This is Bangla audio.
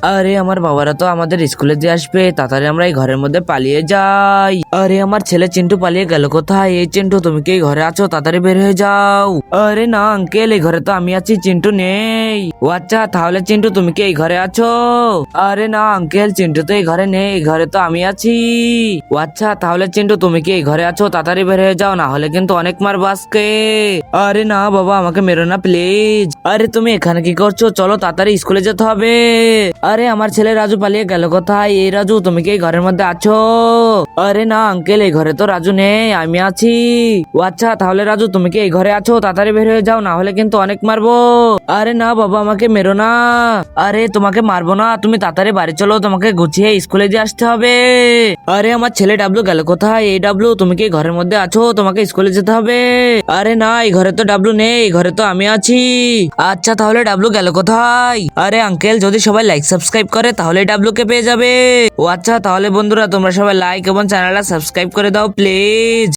আরে আমার বাবারা তো আমাদের স্কুলে দিয়ে আসবে, তাড়াতাড়ি আমরা এই ঘরের মধ্যে পালিয়ে যাই। আরে আমার ছেলে চিন্টু পালিয়ে গেল কোথায়? এই চিন্টু, তুমি কি এই ঘরে আছো? তাড়াতাড়ি বের হয়ে যাও। আরে না আঙ্কেল, এই ঘরে তো আমি আছি, চিন্টু নেই। ও আচ্ছা, তাহলে চিন্টু তুমি কি এই ঘরে আছো? আরে না আঙ্কেল, চিন্টু তো এই ঘরে নেই, এই ঘরে তো আমি আছি। ও আচ্ছা, তাহলে চিন্টু তুমি কি এই ঘরে আছো? তাড়াতাড়ি বের হয়ে যাও, না হলে কিন্তু অনেক মারবো আজকে। আরে না বাবা, আমাকে মেরো না প্লিজ। আরে তুমি এখানে কি করছো? চলো তাড়াতাড়ি স্কুলে যেতে হবে। আরে আমার ছেলে রাজু পালিয়ে গেল কোথায়? এই রাজু, তুমি কি এই ঘরের মধ্যে আছো? আরে না আঙ্কেল, এই ঘরে তো রাজু নেই, আমি আছি। ও আচ্ছা, তাহলে রাজু তুমি কি এই ঘরে আছো? তাড়াতাড়ি বের হয়ে যাও, না হলে কিন্তু অনেক মারবো। আরে না বাবা, আমাকে মেরো না। আরে তোমাকে মারবো না, তুমি তাড়াতাড়ি বাড়ি চলো, তোমাকে গুছিয়ে স্কুলে দিয়ে আসতে হবে। আরে আমার ছেলে ডাবলু গেল কোথায়? এই ডাবলু, তুমি কি ঘরের মধ্যে আছো? তোমাকে স্কুলে যেতে হবে। আরে না, এই ঘরে তো ডাবলু নেই, এই ঘরে তো আমি আছি। আচ্ছা, তাহলে ডাবলু গেল কোথায়? আরে আঙ্কেল, যদি সবাই লাইক সাবস্ক্রাইব করে তাহলে ডাবলু কে পেয়ে যাবে। ও আচ্ছা, তাহলে বন্ধুরা তোমরা সবাই লাইক এবং চ্যানেলটা সাবস্ক্রাইব করে দাও প্লিজ।